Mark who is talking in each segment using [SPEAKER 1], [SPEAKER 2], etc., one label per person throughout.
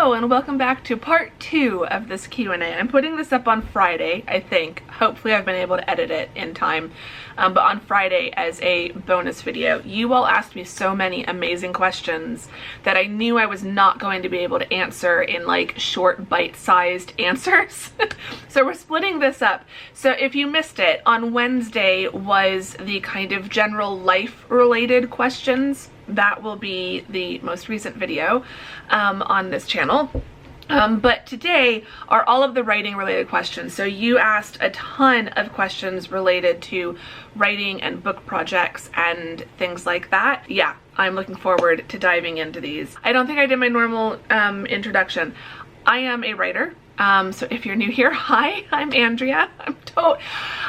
[SPEAKER 1] Hello and welcome back to part 2 of this Q&A. I'm putting this up on Friday, I think. Hopefully I've been able to edit it in time, but on Friday as a bonus video. You all asked me so many amazing questions that I knew I was not going to be able to answer in like short bite-sized answers. So we're splitting this up. So if you missed it, on Wednesday was the kind of general life-related questions. That will be the most recent video on this channel. But today are all of the writing related questions. So you asked a ton of questions related to writing and book projects and things like that. Yeah, I'm looking forward to diving into these. I don't think I did my normal introduction. I am a writer. So if you're new here, hi, I'm Andrea.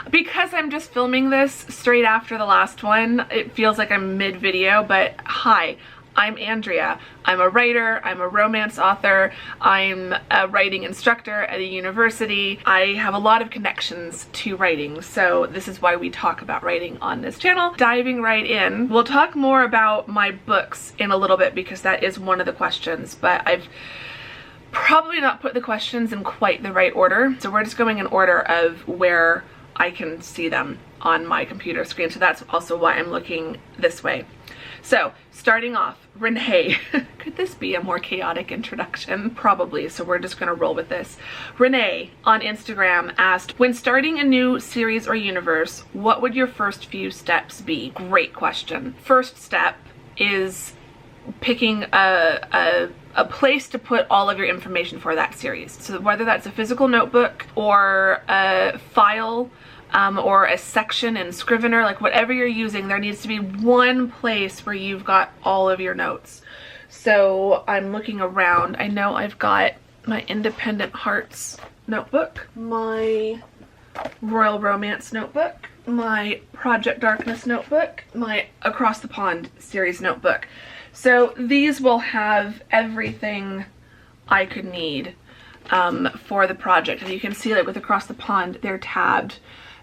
[SPEAKER 1] Because I'm just filming this straight after the last one, it feels like I'm mid-video, but hi, I'm Andrea. I'm a writer, I'm a romance author, I'm a writing instructor at a university. I have a lot of connections to writing, so this is why we talk about writing on this channel. Diving right in, we'll talk more about my books in a little bit because that is one of the questions, but I've probably not put the questions in quite the right order. So we're just going in order of where I can see them on my computer screen. So that's also why I'm looking this way. So starting off, Renee. Could this be a more chaotic introduction? Probably, so we're just gonna roll with this. Renee on Instagram asked, when starting a new series or universe, what would your first few steps be? Great question. First step is picking a place to put all of your information for that series. So whether that's a physical notebook or a file or a section in Scrivener, like whatever you're using, there needs to be one place where you've got all of your notes. So I'm looking around. I know I've got my Independent Hearts notebook, my Royal Romance notebook, my Project Darkness notebook, my Across the Pond series notebook. So these will have everything I could need for the project. And you can see that with Across the Pond, they're tabbed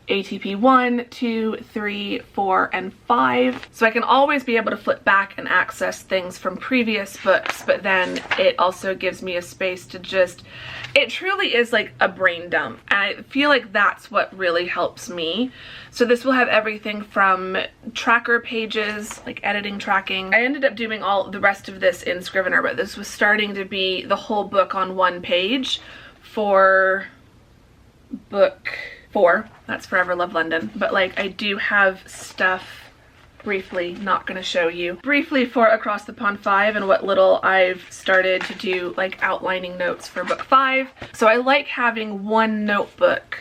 [SPEAKER 1] ATP 1, 2, 3, 4, and 5. So I can always be able to flip back and access things from previous books, but then it also gives me a space to just, it truly is like a brain dump. And I feel like that's what really helps me. So this will have everything from tracker pages, like editing, tracking. I ended up doing all the rest of this in Scrivener, but this was starting to be the whole book on one page for book 4. That's Forever Love London. But like I do have stuff briefly, not gonna show you, briefly for Across the Pond 5 and what little I've started to do like outlining notes for book 5. So I like having one notebook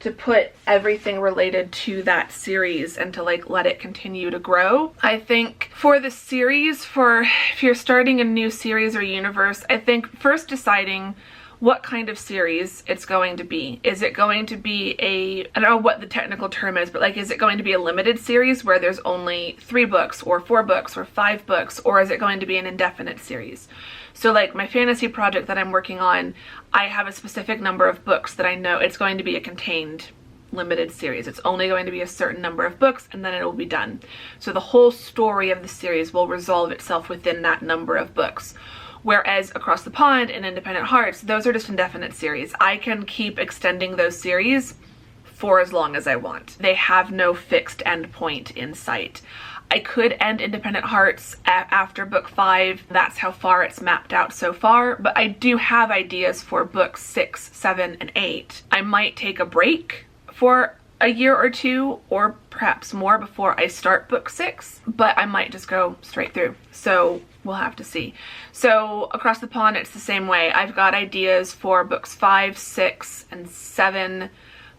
[SPEAKER 1] to put everything related to that series and to like let it continue to grow. I think for the series, if you're starting a new series or universe, I think first deciding what kind of series it's going to be. Is it going to be I don't know what the technical term is, but like is it going to be a limited series where there's only 3 books or 4 books or 5 books, or is it going to be an indefinite series? So like my fantasy project that I'm working on, I have a specific number of books that I know it's going to be a contained limited series. It's only going to be a certain number of books and then it will be done. So the whole story of the series will resolve itself within that number of books. Whereas Across the Pond and Independent Hearts, those are just indefinite series. I can keep extending those series for as long as I want. They have no fixed end point in sight. I could end Independent Hearts after book 5. That's how far it's mapped out so far, but I do have ideas for books 6, 7, and 8. I might take a break for a year or 2 or perhaps more before I start book 6, but I might just go straight through. So we'll have to see. So Across the Pond, it's the same way. I've got ideas for books 5, 6, and 7,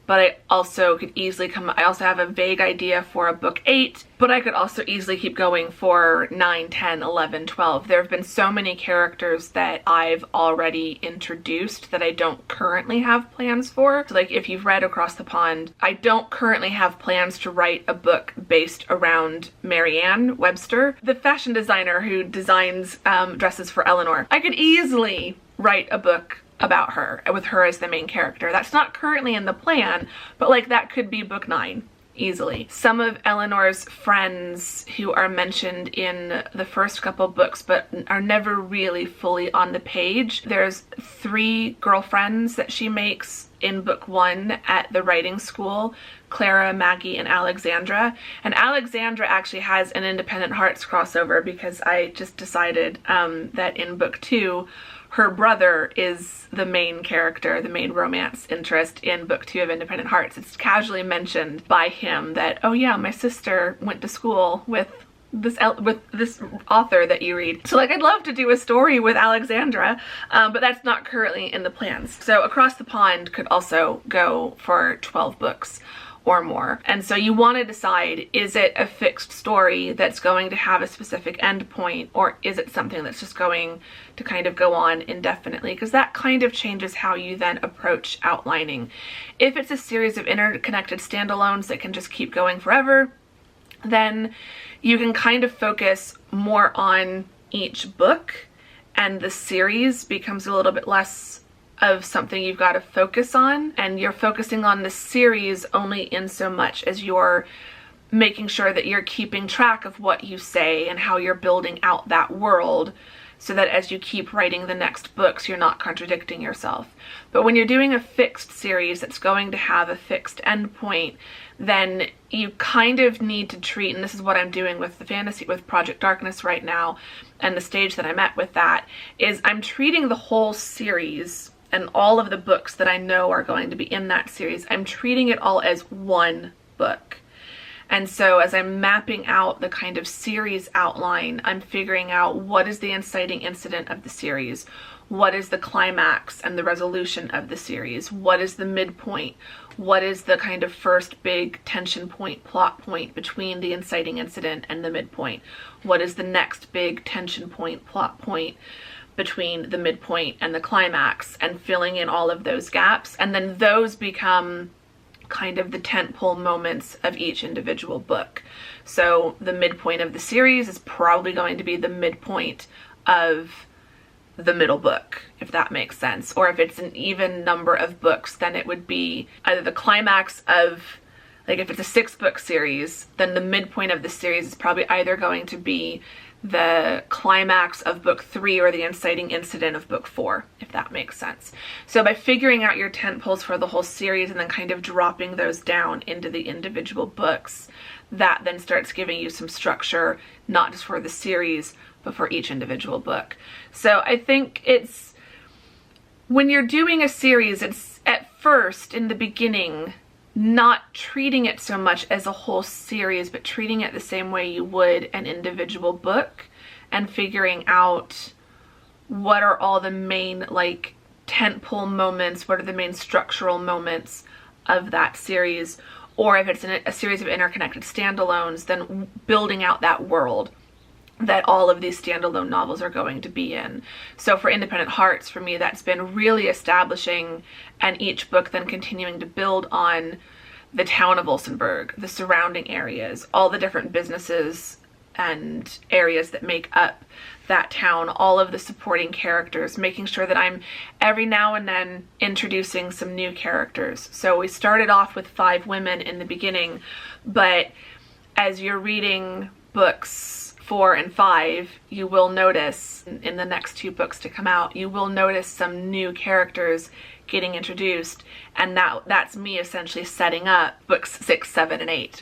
[SPEAKER 1] but I also could easily I also have a vague idea for a book 8, but I could also easily keep going for 9, 10, 11, 12. There have been so many characters that I've already introduced that I don't currently have plans for. So like if you've read Across the Pond, I don't currently have plans to write a book based around Marianne Webster, the fashion designer who designs dresses for Eleanor. I could easily write a book about her with her as the main character. That's not currently in the plan, but like that could be book 9. easily. Some of Eleanor's friends who are mentioned in the first couple books but are never really fully on the page. There's 3 girlfriends that she makes in book 1 at the writing school: Clara, Maggie, and Alexandra. And Alexandra actually has an Independent Hearts crossover because I just decided that in book 2, her brother is the main character, the main romance interest in book 2 of Independent Hearts. It's casually mentioned by him that, oh yeah, my sister went to school with this author that you read. So like, I'd love to do a story with Alexandra, but that's not currently in the plans. So Across the Pond could also go for 12 books or more. And so you want to decide, is it a fixed story that's going to have a specific end point, or is it something that's just going to kind of go on indefinitely? Because that kind of changes how you then approach outlining. If it's a series of interconnected standalones that can just keep going forever, then you can kind of focus more on each book, and the series becomes a little bit less of something you've got to focus on, and you're focusing on the series only in so much as you're making sure that you're keeping track of what you say and how you're building out that world, so that as you keep writing the next books, you're not contradicting yourself. But when you're doing a fixed series that's going to have a fixed end point, then you kind of need to treat, and this is what I'm doing with with Project Darkness right now, and the stage that I'm at with that, is I'm treating the whole series and all of the books that I know are going to be in that series, I'm treating it all as one book. And so as I'm mapping out the kind of series outline, I'm figuring out what is the inciting incident of the series, what is the climax and the resolution of the series, what is the midpoint, what is the kind of first big tension point, plot point between the inciting incident and the midpoint, what is the next big tension point, plot point between the midpoint and the climax, and filling in all of those gaps. And then those become kind of the tentpole moments of each individual book. So the midpoint of the series is probably going to be the midpoint of the middle book, if that makes sense. Or if it's an even number of books, then it would be either the climax of, like if it's a 6-book series, then the midpoint of the series is probably either going to be the climax of book 3 or the inciting incident of book 4, if that makes sense. So by figuring out your tentpoles for the whole series and then kind of dropping those down into the individual books, that then starts giving you some structure, not just for the series, but for each individual book. So I think it's, when you're doing a series, it's at first, in the beginning, not treating it so much as a whole series, but treating it the same way you would an individual book, and figuring out what are all the main like tentpole moments, what are the main structural moments of that series. Or if it's a series of interconnected standalones, then building out that world that all of these standalone novels are going to be in. So for Independent Hearts, for me, that's been really establishing, and each book then continuing to build on the town of Olsenburg, the surrounding areas, all the different businesses and areas that make up that town, all of the supporting characters, making sure that I'm every now and then introducing some new characters. So we started off with 5 women in the beginning, but as you're reading books 4 and 5, you will notice in the next 2 books to come out, you will notice some new characters getting introduced, and that's me essentially setting up books 6, 7, and 8.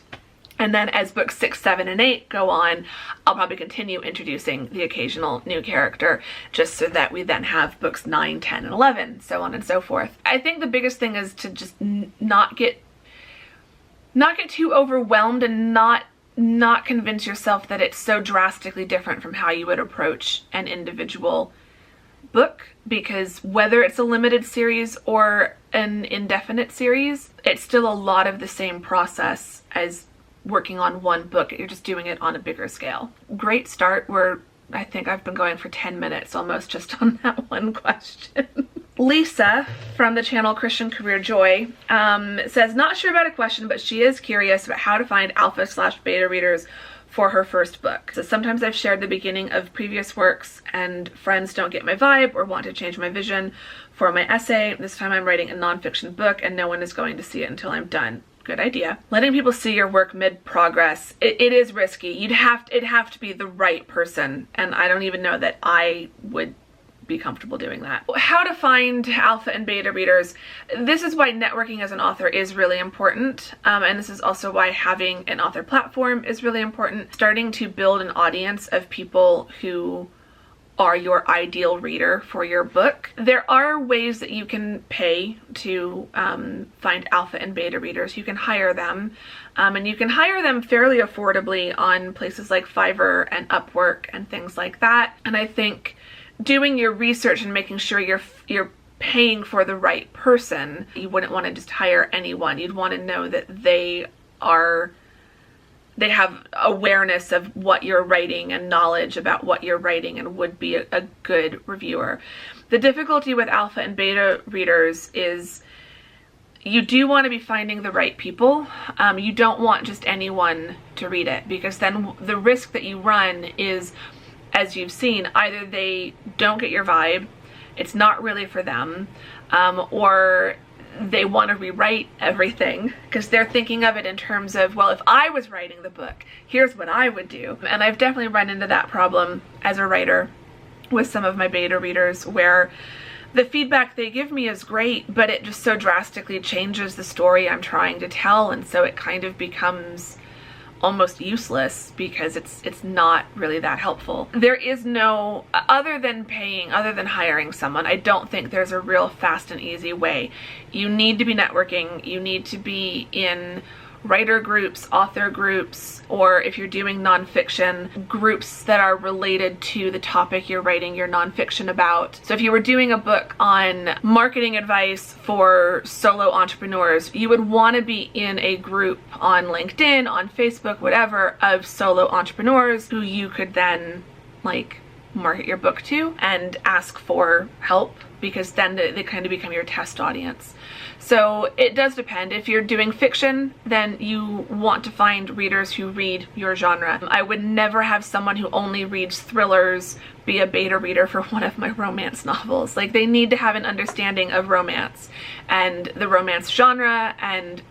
[SPEAKER 1] And then as books 6, 7, and 8 go on, I'll probably continue introducing the occasional new character, just so that we then have books 9, 10, and 11, so on and so forth. I think the biggest thing is to just not get too overwhelmed, and not convince yourself that it's so drastically different from how you would approach an individual book, because whether it's a limited series or an indefinite series, it's still a lot of the same process as working on one book. You're just doing it on a bigger scale. Great start. I think I've been going for 10 minutes almost just on that one question. Lisa from the channel Christian Career Joy says, not sure about a question, but she is curious about how to find alpha/beta readers for her first book. So sometimes I've shared the beginning of previous works and friends don't get my vibe or want to change my vision for my essay. This time I'm writing a nonfiction book and no one is going to see it until I'm done. good idea. Letting people see your work mid-progress, it is risky. It'd have to be the right person, and I don't even know that I would be comfortable doing that. How to find alpha and beta readers. This is why networking as an author is really important, and this is also why having an author platform is really important. Starting to build an audience of people who are your ideal reader for your book. There are ways that you can pay to find alpha and beta readers. You can hire them, and you can hire them fairly affordably on places like Fiverr and Upwork and things like that. And I think doing your research and making sure you're paying for the right person, you wouldn't want to just hire anyone. You'd want to know that they have awareness of what you're writing and knowledge about what you're writing and would be a good reviewer. The difficulty with alpha and beta readers is you do want to be finding the right people. You don't want just anyone to read it, because then the risk that you run is, as you've seen, either they don't get your vibe, it's not really for them, or they want to rewrite everything because they're thinking of it in terms of, well, if I was writing the book, here's what I would do. And I've definitely run into that problem as a writer with some of my beta readers, where the feedback they give me is great, but it just so drastically changes the story I'm trying to tell, and so it kind of becomes almost useless because it's not really that helpful. There is no, other than hiring someone, I don't think there's a real fast and easy way. You need to be networking, you need to be in writer groups, author groups, or if you're doing nonfiction, groups that are related to the topic you're writing your nonfiction about. So if you were doing a book on marketing advice for solo entrepreneurs, you would want to be in a group on LinkedIn, on Facebook, whatever, of solo entrepreneurs who you could then like market your book to and ask for help, because then they kind of become your test audience. So it does depend. If you're doing fiction, then you want to find readers who read your genre. I would never have someone who only reads thrillers be a beta reader for one of my romance novels. Like, they need to have an understanding of romance and the romance genre and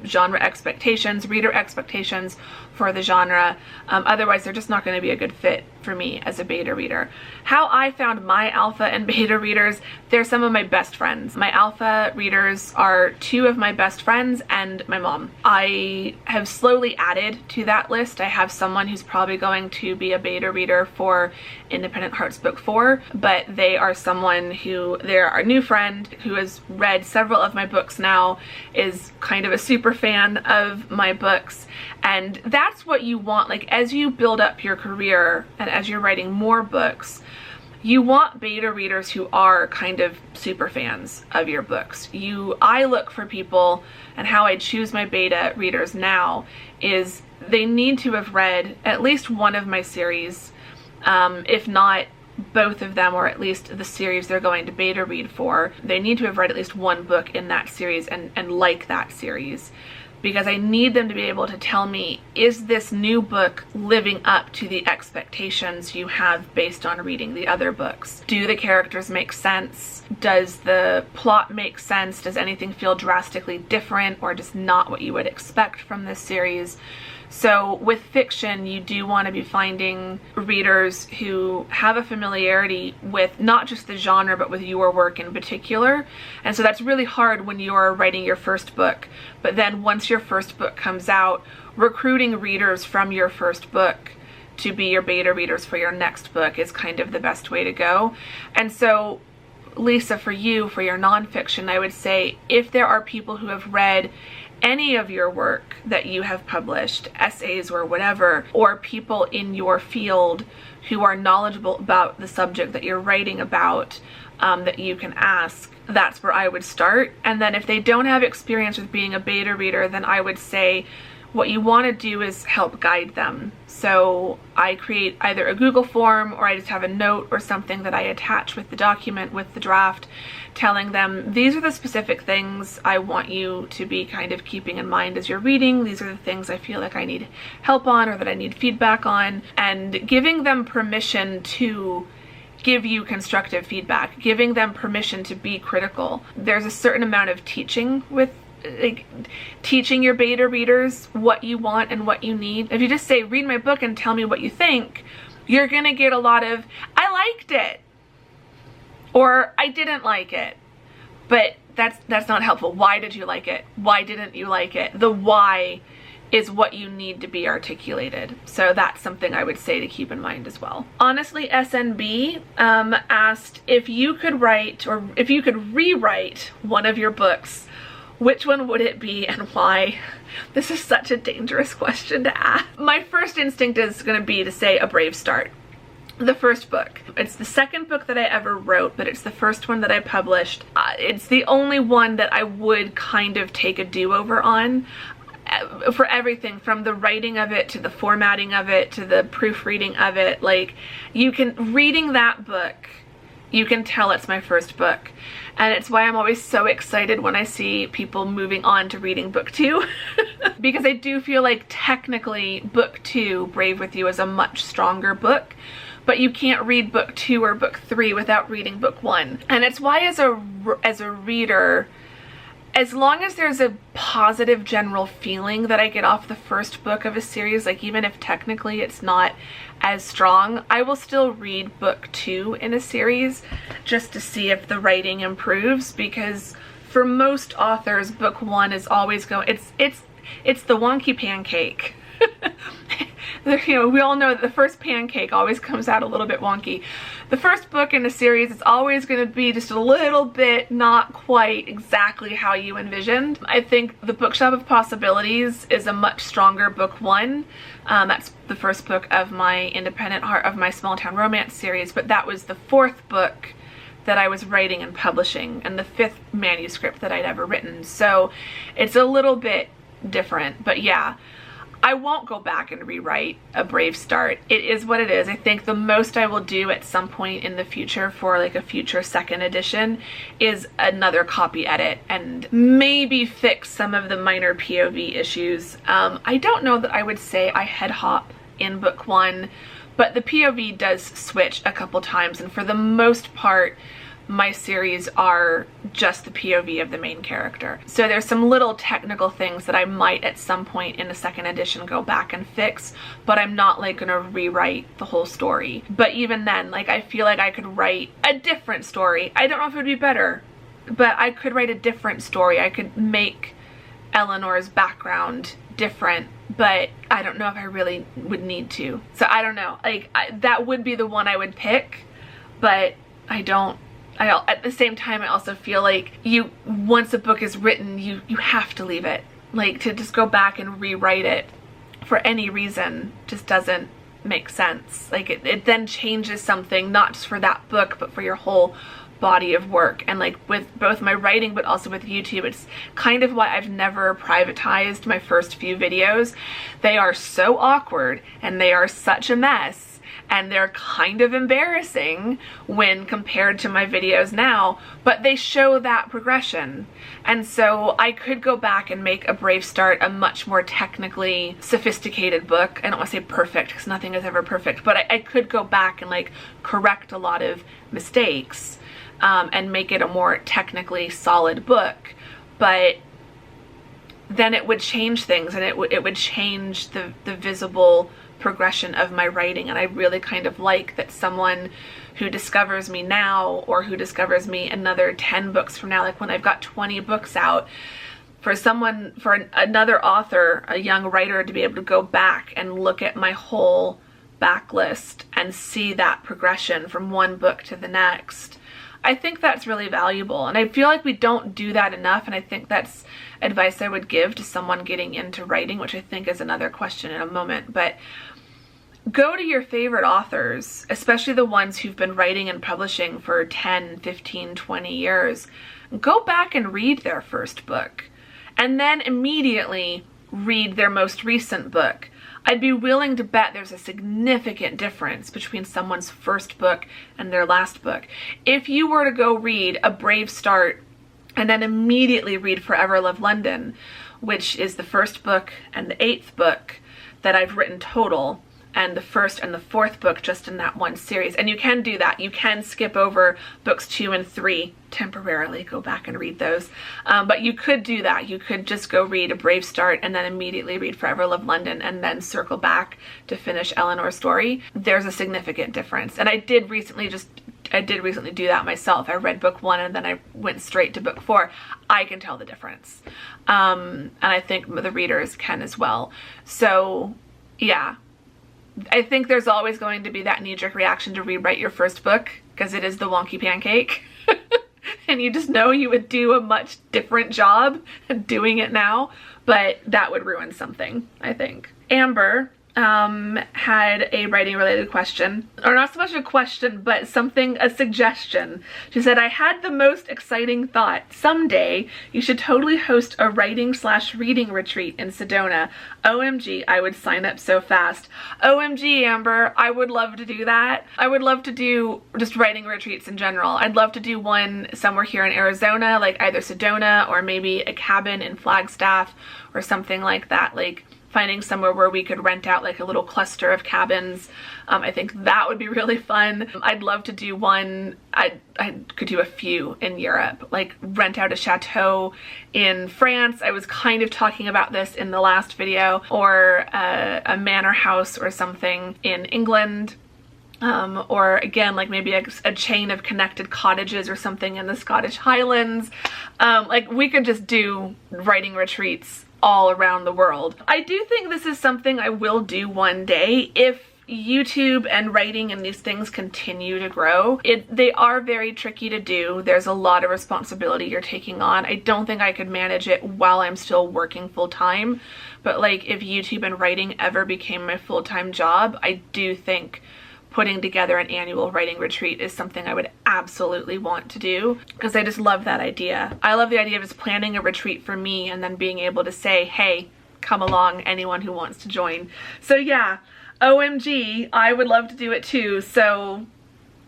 [SPEAKER 1] genre expectations, reader expectations for the genre. Otherwise, they're just not going to be a good fit for me as a beta reader. How I found my alpha and beta readers, they're some of my best friends. My alpha readers are two of my best friends and my mom. I have slowly added to that list. I have someone who's probably going to be a beta reader for Independent Hearts Book 4, but they are someone who, they're our new friend who has read several of my books now, is kind of a super fan of my books. And that's what you want, like, as you build up your career and as you're writing more books, you want beta readers who are kind of super fans of your books. I look for people, and how I choose my beta readers now is they need to have read at least one of my series, if not both of them, or at least the series they're going to beta read for. They need to have read at least one book in that series and like that series, because I need them to be able to tell me, is this new book living up to the expectations you have based on reading the other books? Do the characters make sense? Does the plot make sense? Does anything feel drastically different or just not what you would expect from this series? So with fiction, you do want to be finding readers who have a familiarity with not just the genre, but with your work in particular. And so that's really hard when you're writing your first book. But then once your first book comes out, recruiting readers from your first book to be your beta readers for your next book is kind of the best way to go. And so, Lisa, for you, for your nonfiction, I would say if there are people who have read any of your work that you have published, essays or whatever, or people in your field who are knowledgeable about the subject that you're writing about, that you can ask, that's where I would start. And then if they don't have experience with being a beta reader, then I would say what you want to do is help guide them. So I create either a Google form, or I just have a note or something that I attach with the document, with the draft, telling them these are the specific things I want you to be kind of keeping in mind as you're reading. These are the things I feel like I need help on or that I need feedback on, and giving them permission to give you constructive feedback, giving them permission to be critical. There's a certain amount of teaching with like teaching your beta readers what you want and what you need. If you just say, read my book and tell me what you think, you're gonna get a lot of, I liked it, or I didn't like it. But that's not helpful. Why did you like it? Why didn't you like it? The why is what you need to be articulated. So that's something I would say to keep in mind as well. Honestly, SNB asked if you could write, or if you could rewrite one of your books, which one would it be and why? This is such a dangerous question to ask. My first instinct is going to be to say A Brave Start. The first book. It's the second book that I ever wrote, but it's the first one that I published. It's the only one that I would kind of take a do-over on for everything, from the writing of it to the formatting of it to the proofreading of it. Like, you can, reading that book, you can tell it's my first book. And it's why I'm always so excited when I see people moving on to reading book 2. Because I do feel like technically book 2, Brave With You, is a much stronger book. But you can't read book 2 or book 3 without reading book 1. And it's why as a reader, as long as there's a positive general feeling that I get off the first book of a series, like even if technically it's not as strong, I will still read book 2 in a series just to see if the writing improves, because for most authors, book 1 is always going, it's the wonky pancake. You know, we all know that the first pancake always comes out a little bit wonky. The first book in a series is always going to be just a little bit not quite exactly how you envisioned. I think The Bookshop of Possibilities is a much stronger book 1. That's the first book of my independent heart, of my small town romance series, but that was the 4th book that I was writing and publishing, and the 5th manuscript that I'd ever written. So it's a little bit different, but yeah. I won't go back and rewrite A Brave Start. It is what it is. I think the most I will do at some point in the future for like a future second edition is another copy edit and maybe fix some of the minor POV issues. I don't know that I would say I head hop in book 1, but the POV does switch a couple times, and for the most part my series are just the POV of the main character. So there's some little technical things that I might at some point in the second edition go back and fix, but I'm not like gonna rewrite the whole story. But even then, like, I feel like I could write a different story. I don't know if it would be better, but I could write a different story. I could make Eleanor's background different, but I don't know if I really would need to. So I don't know, like, that would be the one I would pick, but at the same time, I also feel like once a book is written, you have to leave it. Like, to just go back and rewrite it for any reason just doesn't make sense. Like, it then changes something, not just for that book, but for your whole body of work. And like with both my writing, but also with YouTube, it's kind of why I've never privatized my first few videos. They are so awkward and they are such a mess. And they're kind of embarrassing when compared to my videos now, but they show that progression. And so I could go back and make A Brave Start a much more technically sophisticated book. I don't want to say perfect, because nothing is ever perfect, but I could go back and like correct a lot of mistakes and make it a more technically solid book. But then it would change things, and it would change the visible progression of my writing. And I really kind of like that someone who discovers me now, or who discovers me another 10 books from now, like when I've got 20 books out, for another author, a young writer, to be able to go back and look at my whole backlist and see that progression from one book to the next. I think that's really valuable, and I feel like we don't do that enough, and I think that's advice I would give to someone getting into writing, which I think is another question in a moment. But go to your favorite authors, especially the ones who've been writing and publishing for 10, 15, 20 years. Go back and read their first book, and then immediately read their most recent book. I'd be willing to bet there's a significant difference between someone's first book and their last book. If you were to go read A Brave Start and then immediately read Forever Love London, which is the first book and the 8th book that I've written total, and the 1st and the 4th book just in that one series. And you can do that. You can skip over books 2 and 3 temporarily go back and read those. But you could do that. You could just go read A Brave Start and then immediately read Forever Love London and then circle back to finish Eleanor's story. There's a significant difference. And I did recently do that myself. I read book 1 and then I went straight to book 4. I can tell the difference. And I think the readers can as well. So yeah, I think there's always going to be that knee-jerk reaction to rewrite your first book because it is the wonky pancake. And you just know you would do a much different job doing it now, but that would ruin something, I think. Amber had a writing related question, or not so much a question, but a suggestion. She said, I had the most exciting thought. Someday you should totally host a writing/reading retreat in Sedona. OMG, I would sign up so fast. OMG, Amber, I would love to do that. I would love to do just writing retreats in general. I'd love to do one somewhere here in Arizona, like either Sedona or maybe a cabin in Flagstaff or something like that. Like finding somewhere where we could rent out like a little cluster of cabins. I think that would be really fun. I'd love to do one, I could do a few in Europe, like rent out a chateau in France. I was kind of talking about this in the last video, or a manor house or something in England. Or again, like maybe a chain of connected cottages or something in the Scottish Highlands. Like we could just do writing retreats all around the world. I do think this is something I will do one day if YouTube and writing and these things continue to grow. They are very tricky to do. There's a lot of responsibility you're taking on. I don't think I could manage it while I'm still working full time, but like if YouTube and writing ever became my full-time job, I do think putting together an annual writing retreat is something I would absolutely want to do because I just love that idea. I love the idea of just planning a retreat for me and then being able to say, hey, come along, anyone who wants to join. So yeah, OMG, I would love to do it too. So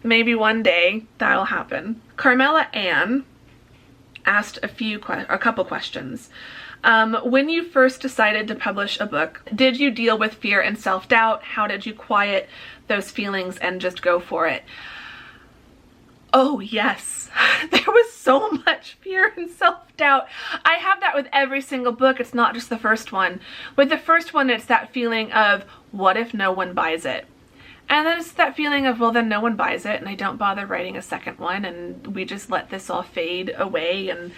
[SPEAKER 1] maybe one day that'll happen. Carmela Ann asked a couple questions. When you first decided to publish a book, did you deal with fear and self-doubt? How did you quiet those feelings and just go for it? Oh yes, there was so much fear and self-doubt. I have that with every single book. It's not just the first one. With the first one, it's that feeling of, what if no one buys it? And then it's that feeling of, well, then no one buys it and I don't bother writing a second one and we just let this all fade away and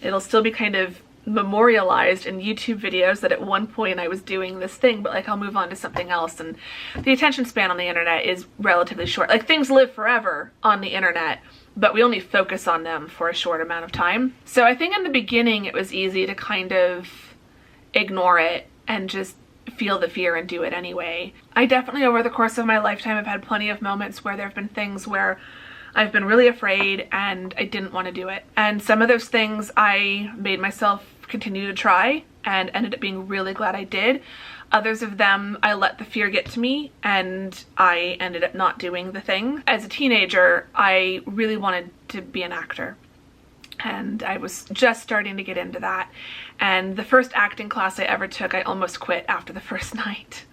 [SPEAKER 1] it'll still be kind of memorialized in YouTube videos that at one point I was doing this thing, but like I'll move on to something else. And the attention span on the internet is relatively short. Like things live forever on the internet, but we only focus on them for a short amount of time. So I think in the beginning it was easy to kind of ignore it and just feel the fear and do it anyway. I definitely over the course of my lifetime have had plenty of moments where there have been things where I've been really afraid and I didn't want to do it. And some of those things I made myself continue to try and ended up being really glad I did. Others of them I let the fear get to me and I ended up not doing the thing. As a teenager, I really wanted to be an actor. And I was just starting to get into that. And the first acting class I ever took, I almost quit after the first night.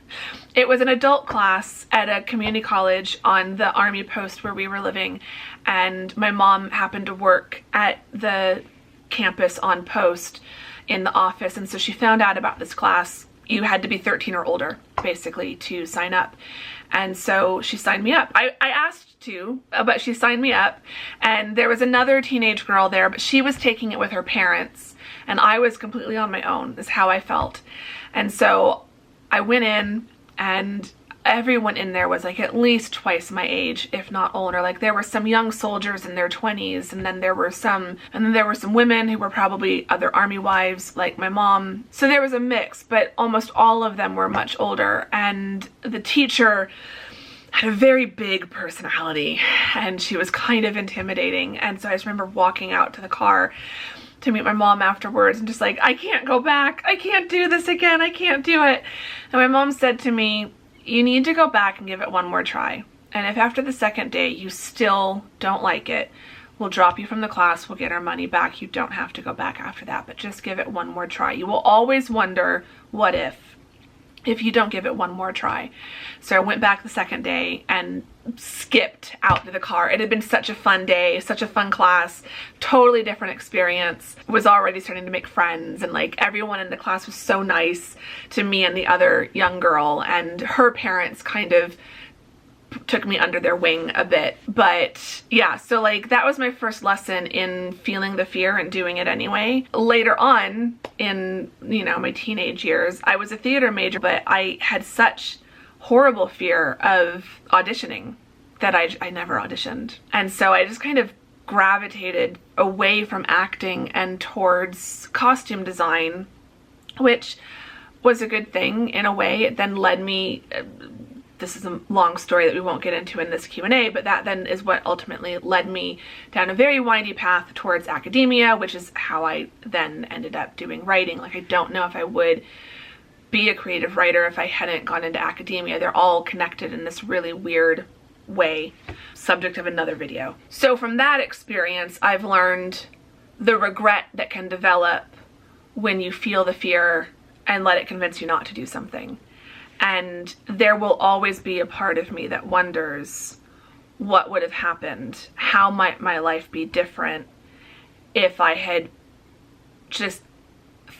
[SPEAKER 1] It was an adult class at a community college on the army post where we were living, and my mom happened to work at the campus on post in the office, and so she found out about this class. You had to be 13 or older basically to sign up, and so she signed me up. I asked to, but she signed me up, and there was another teenage girl there, but she was taking it with her parents and I was completely on my own, is how I felt. And so I went in and everyone in there was like at least twice my age, if not older. Like there were some young soldiers in their 20s, and then there were some women who were probably other army wives like my mom. So there was a mix, but almost all of them were much older. And the teacher had a very big personality and she was kind of intimidating. And so I just remember walking out to the car to meet my mom afterwards and just like, I can't go back. I can't do this again. I can't do it. And my mom said to me, you need to go back and give it one more try. And if after the second day you still don't like it, we'll drop you from the class. We'll get our money back. You don't have to go back after that, but just give it one more try. You will always wonder, what if? if you don't give it one more try. So I went back the second day and skipped out to the car. It had been such a fun day, such a fun class, totally different experience. Was already starting to make friends, and like everyone in the class was so nice to me and the other young girl, and her parents kind of took me under their wing a bit. But yeah, so like that was my first lesson in feeling the fear and doing it anyway. Later on in, you know, my teenage years, I was a theater major, but I had such horrible fear of auditioning that I never auditioned. And so I just kind of gravitated away from acting and towards costume design, which was a good thing in a way. It then led me, this is a long story that we won't get into in this Q&A, but that then is what ultimately led me down a very windy path towards academia, which is how I then ended up doing writing. Like, I don't know if I would be a creative writer if I hadn't gone into academia. They're all connected in this really weird way. Subject of another video. So from that experience, I've learned the regret that can develop when you feel the fear and let it convince you not to do something. And there will always be a part of me that wonders what would have happened. How might my life be different if I had just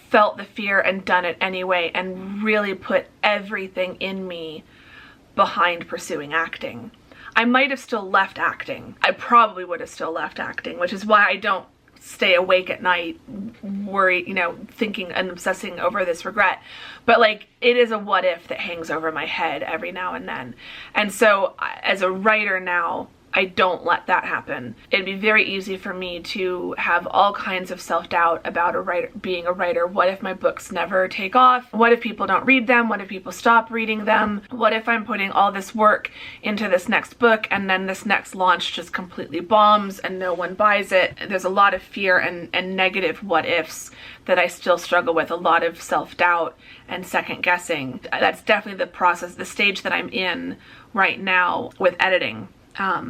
[SPEAKER 1] felt the fear and done it anyway and really put everything in me behind pursuing acting. I might have still left acting. I probably would have still left acting, which is why I don't stay awake at night worry, you know, thinking and obsessing over this regret. But like, it is a what if that hangs over my head every now and then. And so as a writer now, I don't let that happen. It'd be very easy for me to have all kinds of self-doubt about being a writer. What if my books never take off? What if people don't read them? What if people stop reading them? What if I'm putting all this work into this next book and then this next launch just completely bombs and no one buys it? There's a lot of fear and negative what ifs that I still struggle with, a lot of self-doubt and second guessing. That's definitely the process, the stage that I'm in right now with editing.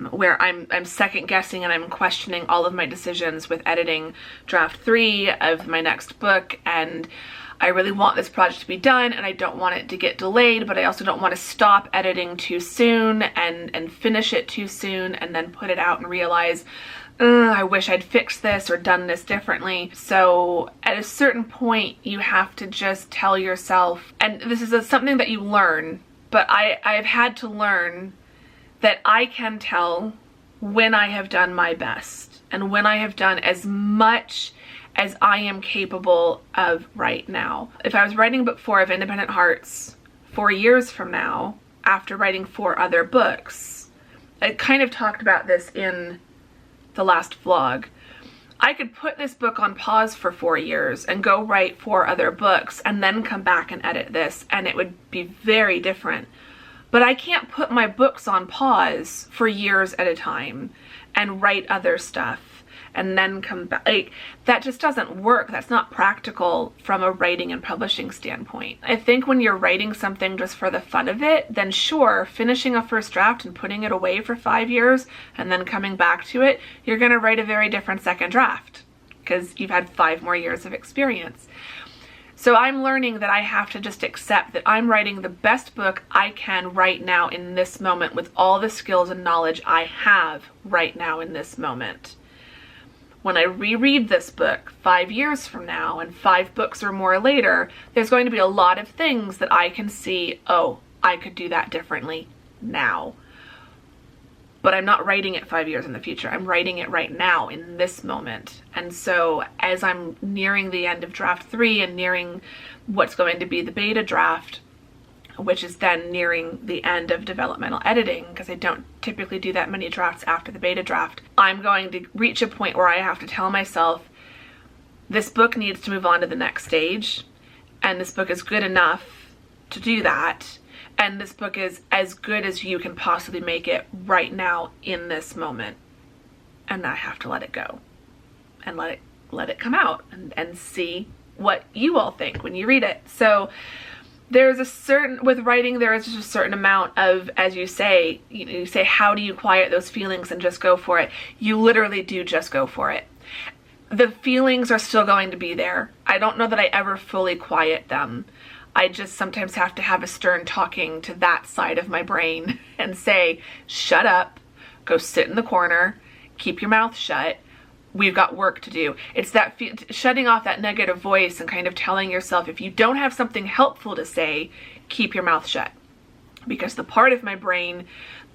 [SPEAKER 1] Where I'm second guessing and I'm questioning all of my decisions with editing draft 3 of my next book, and I really want this project to be done and I don't want it to get delayed, but I also don't want to stop editing too soon and finish it too soon and then put it out and realize, I wish I'd fixed this or done this differently. So at a certain point you have to just tell yourself, and this is something that you learn, but I've had to learn that I can tell when I have done my best and when I have done as much as I am capable of right now. If I was writing book 4 of Independent Hearts 4 years from now, after writing 4 other books, I kind of talked about this in the last vlog. I could put this book on pause for 4 years and go write 4 other books and then come back and edit this, and it would be very different. But I can't put my books on pause for years at a time and write other stuff and then come back. Like, that just doesn't work. That's not practical from a writing and publishing standpoint. I think when you're writing something just for the fun of it, then sure, finishing a first draft and putting it away for 5 years and then coming back to it, you're going to write a very different second draft because you've had 5 more years of experience. So I'm learning that I have to just accept that I'm writing the best book I can right now in this moment with all the skills and knowledge I have right now in this moment. When I reread this book 5 years from now and 5 books or more later, there's going to be a lot of things that I can see, oh, I could do that differently now. But I'm not writing it 5 years in the future. I'm writing it right now in this moment. And so as I'm nearing the end of draft 3 and nearing what's going to be the beta draft, which is then nearing the end of developmental editing, because I don't typically do that many drafts after the beta draft, I'm going to reach a point where I have to tell myself, this book needs to move on to the next stage, and this book is good enough to do that. And this book is as good as you can possibly make it right now in this moment. And I have to let it go and let it come out and see what you all think when you read it. So there's a certain, with writing, there is just a certain amount of, as you say, you say, how do you quiet those feelings and just go for it? You literally do just go for it. The feelings are still going to be there. I don't know that I ever fully quiet them. I just sometimes have to have a stern talking to that side of my brain and say, shut up, go sit in the corner, keep your mouth shut. We've got work to do. It's that shutting off that negative voice and kind of telling yourself, if you don't have something helpful to say, keep your mouth shut. Because the part of my brain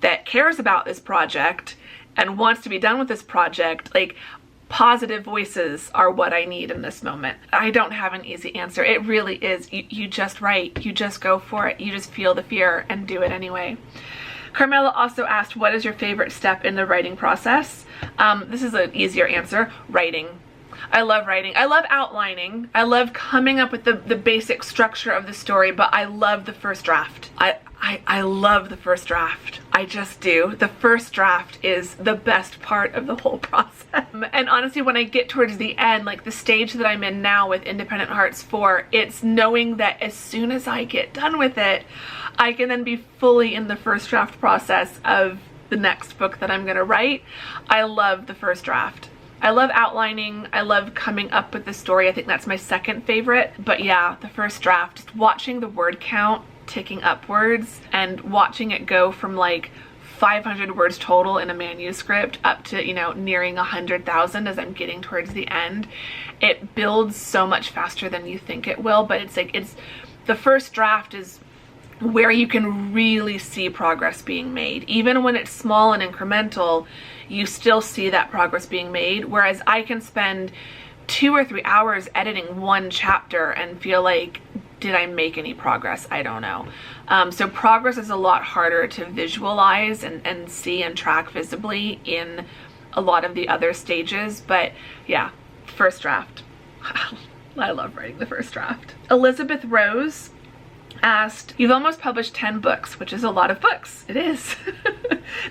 [SPEAKER 1] that cares about this project and wants to be done with this project, like, positive voices are what I need in this moment. I don't have an easy answer. It really is. You just write. You just go for it. You just feel the fear and do it anyway. Carmela also asked, what is your favorite step in the writing process? This is an easier answer. Writing. I love writing. I love outlining. I love coming up with the basic structure of the story, but I love the first draft. I love the first draft. I just do. The first draft is the best part of the whole process. And honestly, when I get towards the end, like the stage that I'm in now with Independent Hearts 4, it's knowing that as soon as I get done with it, I can then be fully in the first draft process of the next book that I'm going to write. I love the first draft. I love outlining. I love coming up with the story. I think that's my second favorite. But yeah, the first draft, just watching the word count ticking upwards and watching it go from like 500 words total in a manuscript up to, you know, nearing 100,000 as I'm getting towards the end. It builds so much faster than you think it will, but it's like, the first draft is where you can really see progress being made. Even when it's small and incremental, you still see that progress being made. Whereas I can spend 2 or 3 hours editing one chapter and feel like, did I make any progress? I don't know. So progress is a lot harder to visualize and see and track visibly in a lot of the other stages. But yeah, first draft. I love writing the first draft. Elizabeth Rose asked, you've almost published 10 books, which is a lot of books. It is.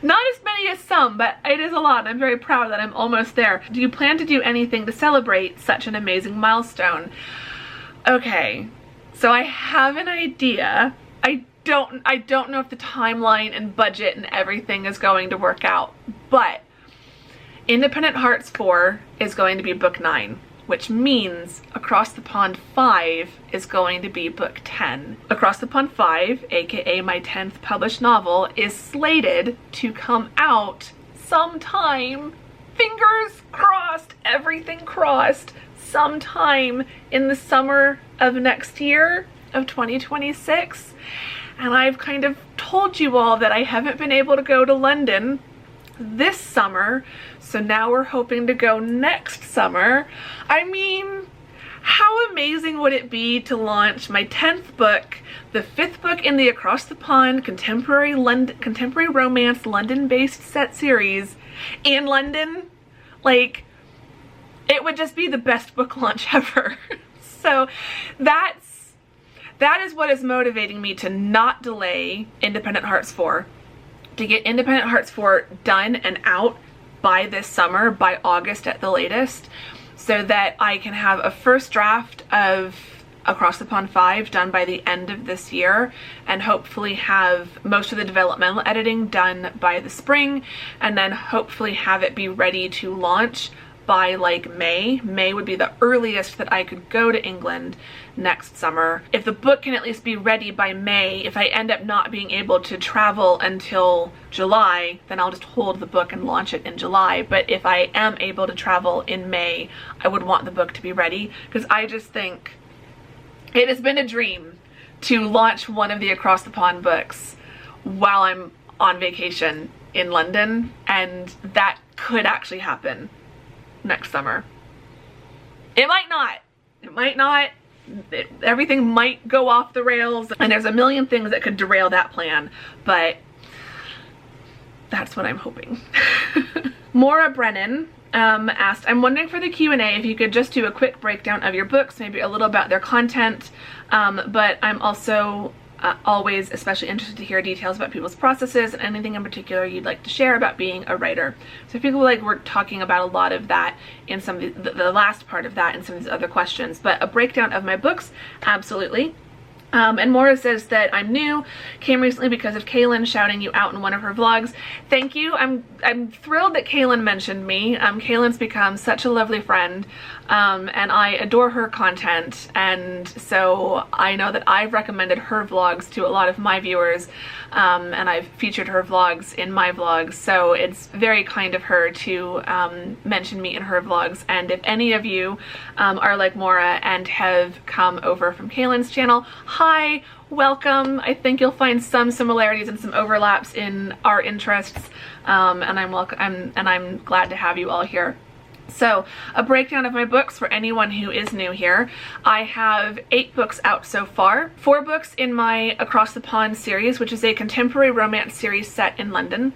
[SPEAKER 1] Not as many as some, but it is a lot. I'm very proud that I'm almost there. Do you plan to do anything to celebrate such an amazing milestone? Okay, so I have an idea. I don't know if the timeline and budget and everything is going to work out, but Independent Hearts 4 is going to be book 9. Which means Across the Pond 5 is going to be book 10. Across the Pond 5, aka my 10th published novel, is slated to come out sometime, fingers crossed, everything crossed, sometime in the summer of next year of 2026. And I've kind of told you all that I haven't been able to go to London this summer, so now we're hoping to go next summer. I mean, how amazing would it be to launch my 10th book, the 5th book in the Across the Pond contemporary romance London-based set series in London? Like, it would just be the best book launch ever. So that is what is motivating me to not delay Independent Hearts 4. To get Independent Hearts 4 done and out by this summer, by August at the latest, so that I can have a first draft of Across the Pond 5 done by the end of this year, and hopefully have most of the developmental editing done by the spring, and then hopefully have it be ready to launch by like May. May would be the earliest that I could go to England next summer. If the book can at least be ready by May, if I end up not being able to travel until July, then I'll just hold the book and launch it in July. But if I am able to travel in May, I would want the book to be ready, because I just think it has been a dream to launch one of the Across the Pond books while I'm on vacation in London, and that could actually happen next summer. It might not. It might not. Everything might go off the rails, and there's a million things that could derail that plan, but that's what I'm hoping. Maura Brennan asked, I'm wondering for the Q&A if you could just do a quick breakdown of your books, maybe a little about their content, but I'm also always especially interested to hear details about people's processes and anything in particular you'd like to share about being a writer. So I feel like we're talking about a lot of that in some of the last part of that in some of these other questions, but a breakdown of my books, absolutely. And Maura says that I'm new, came recently because of Kaylin shouting you out in one of her vlogs. Thank you. I'm thrilled that Kaylin mentioned me. Kaylin's become such a lovely friend, and I adore her content, and so I know that I've recommended her vlogs to a lot of my viewers, and I've featured her vlogs in my vlogs, so it's very kind of her to mention me in her vlogs. And if any of you are like Maura and have come over from Kaylin's channel, hi, welcome. I think you'll find some similarities and some overlaps in our interests, and I'm glad to have you all here. So, a breakdown of my books for anyone who is new here. I have 8 books out so far. 4 books in my Across the Pond series, which is a contemporary romance series set in London.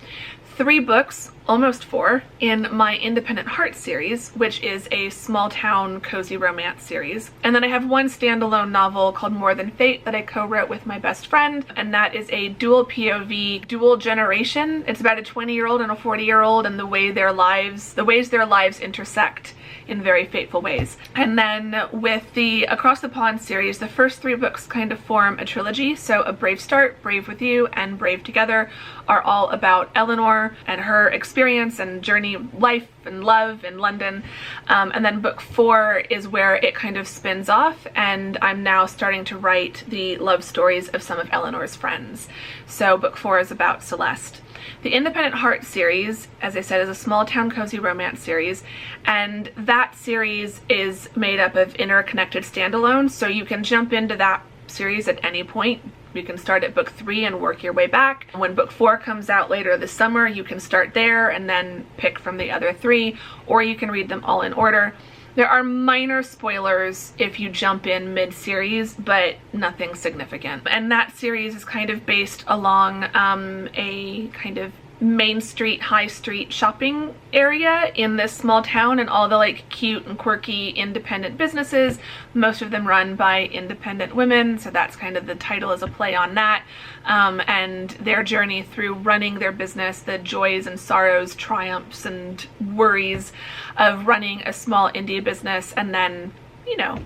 [SPEAKER 1] 3 books, almost 4, in my Independent Heart series, which is a small town cozy romance series. And then I have 1 standalone novel called More Than Fate that I co-wrote with my best friend, and that is a dual POV, dual generation. It's about a 20-year-old and a 40-year-old and the ways their lives intersect in very fateful ways. And then with the Across the Pond series, the first 3 books kind of form a trilogy. So A Brave Start, Brave with You, and Brave Together are all about Eleanor and her experience and journey, life and love in London. And then book 4 is where it kind of spins off, and I'm now starting to write the love stories of some of Eleanor's friends. So book 4 is about Celeste. The Independent Heart series, as I said, is a small town cozy romance series, and that series is made up of interconnected standalones, so you can jump into that series at any point. You can start at book 3 and work your way back. When book 4 comes out later this summer, you can start there and then pick from the other 3, or you can read them all in order. There are minor spoilers if you jump in mid-series, but nothing significant. And that series is kind of based along a kind of main street, high street shopping area in this small town, and all the like cute and quirky independent businesses, most of them run by independent women, so that's kind of the title, is a play on that, and their journey through running their business, the joys and sorrows, triumphs and worries of running a small indie business, and then, you know,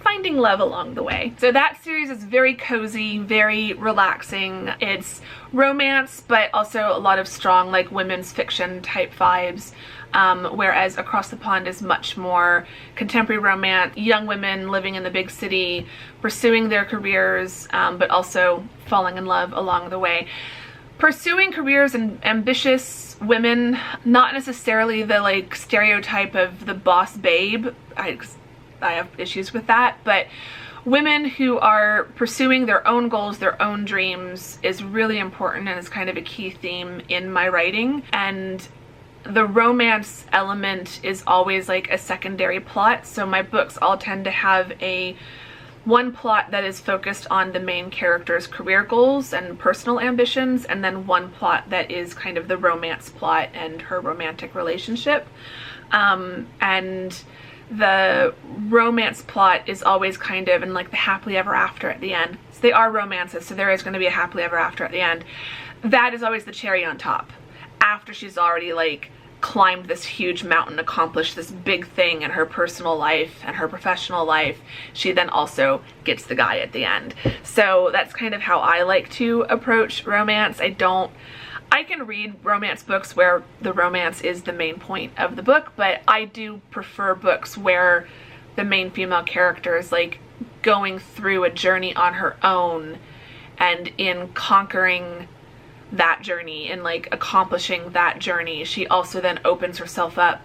[SPEAKER 1] finding love along the way. So that series is very cozy, very relaxing. It's romance, but also a lot of strong like women's fiction type vibes, whereas Across the Pond is much more contemporary romance, young women living in the big city, pursuing their careers, but also falling in love along the way. Pursuing careers and ambitious women, not necessarily the like stereotype of the boss babe. I have issues with that, but women who are pursuing their own goals, their own dreams is really important, and is kind of a key theme in my writing. And the romance element is always like a secondary plot, so my books all tend to have one plot that is focused on the main character's career goals and personal ambitions, and then one plot that is kind of the romance plot and her romantic relationship. And the romance plot is always kind of in like the happily ever after at the end. So they are romances, so there is going to be a happily ever after at the end. That is always the cherry on top. After she's already like climbed this huge mountain, accomplished this big thing in her personal life and her professional life, she then also gets the guy at the end. So that's kind of how I like to approach romance. I can read romance books where the romance is the main point of the book, but I do prefer books where the main female character is like going through a journey on her own, and in conquering that journey and like accomplishing that journey, she also then opens herself up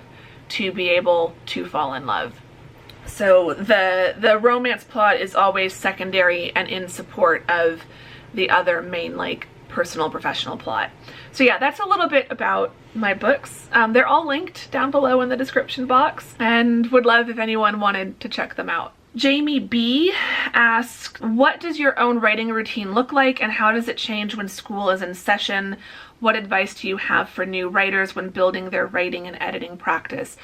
[SPEAKER 1] to be able to fall in love. So the romance plot is always secondary and in support of the other main like personal professional plot. So yeah, that's a little bit about my books. They're all linked down below in the description box, and would love if anyone wanted to check them out. Jamie B asks, what does your own writing routine look like, and how does it change when school is in session? What advice do you have for new writers when building their writing and editing practice?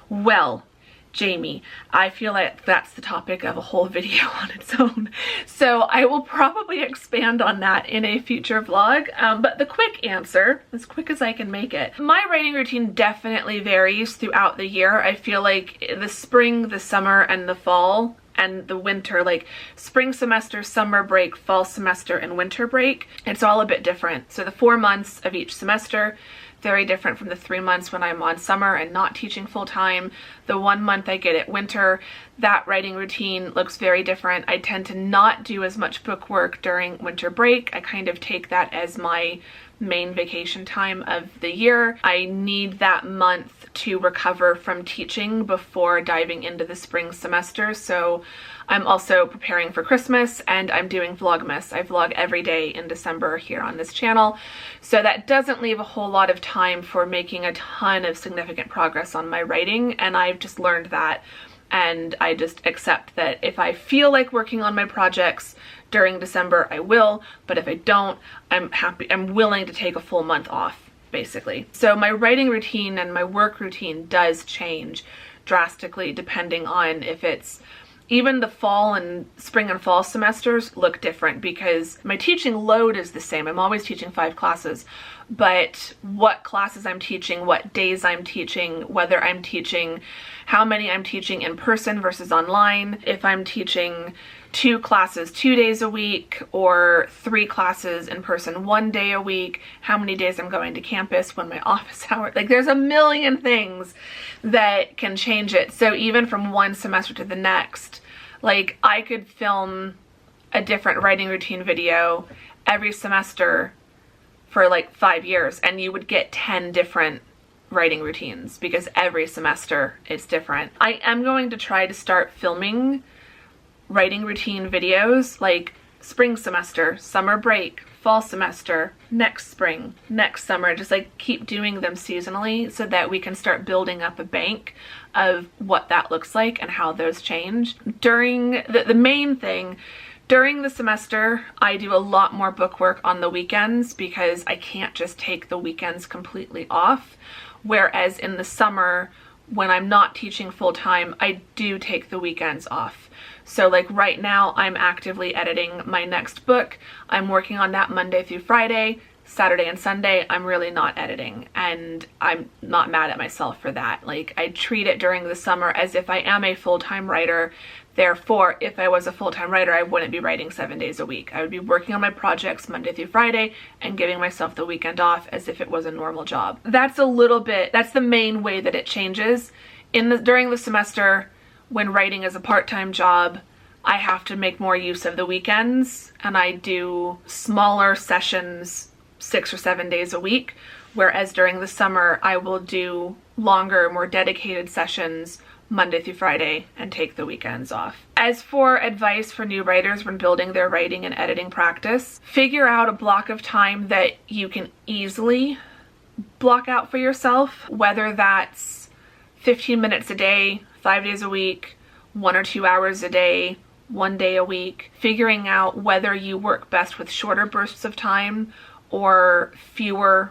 [SPEAKER 1] Well, Jamie, I feel like that's the topic of a whole video on its own, so I will probably expand on that in a future vlog, but the quick answer, as quick as I can make it, my writing routine definitely varies throughout the year. I feel like the spring, the summer, and the fall and the winter, like spring semester, summer break, fall semester, and winter break. It's all a bit different. So the 4 months of each semester, very different from the 3 months when I'm on summer and not teaching full-time. The 1 month I get at winter, that writing routine looks very different. I tend to not do as much book work during winter break. I kind of take that as my main vacation time of the year. I need that month to recover from teaching before diving into the spring semester. So I'm also preparing for Christmas and I'm doing Vlogmas. I vlog every day in December here on this channel. So that doesn't leave a whole lot of time for making a ton of significant progress on my writing, and I've just learned that. And I just accept that if I feel like working on my projects during December, I will, but if I don't, I'm willing to take a full month off, basically. So my writing routine and my work routine does change drastically depending on if it's, even the fall and spring and fall semesters look different because my teaching load is the same. I'm always teaching 5 classes, but what classes I'm teaching, what days I'm teaching, whether I'm teaching, how many I'm teaching in person versus online, if I'm teaching 2 classes 2 days a week or 3 classes in person 1 day a week, how many days I'm going to campus, when my office hour, like there's a million things that can change it. So even from one semester to the next, like I could film a different writing routine video every semester for like 5 years and you would get 10 different writing routines because every semester it's different. I am going to try to start filming writing routine videos like spring semester, summer break, fall semester, next spring, next summer, just like keep doing them seasonally so that we can start building up a bank of what that looks like and how those change. During the main thing, during the semester, I do a lot more book work on the weekends because I can't just take the weekends completely off. Whereas in the summer, when I'm not teaching full-time, I do take the weekends off. So like right now, I'm actively editing my next book. I'm working on that Monday through Friday. Saturday and Sunday, I'm really not editing, and I'm not mad at myself for that. Like I treat it during the summer as if I am a full-time writer. Therefore, if I was a full-time writer, I wouldn't be writing 7 days a week. I would be working on my projects Monday through Friday and giving myself the weekend off as if it was a normal job. That's the main way that it changes. During the semester, when writing is a part-time job, I have to make more use of the weekends, and I do smaller sessions 6 or 7 days a week, whereas during the summer I will do longer, more dedicated sessions Monday through Friday and take the weekends off. As for advice for new writers when building their writing and editing practice, figure out a block of time that you can easily block out for yourself, whether that's 15 minutes a day, 5 days a week, 1 or 2 hours a day, 1 day a week, figuring out whether you work best with shorter bursts of time or fewer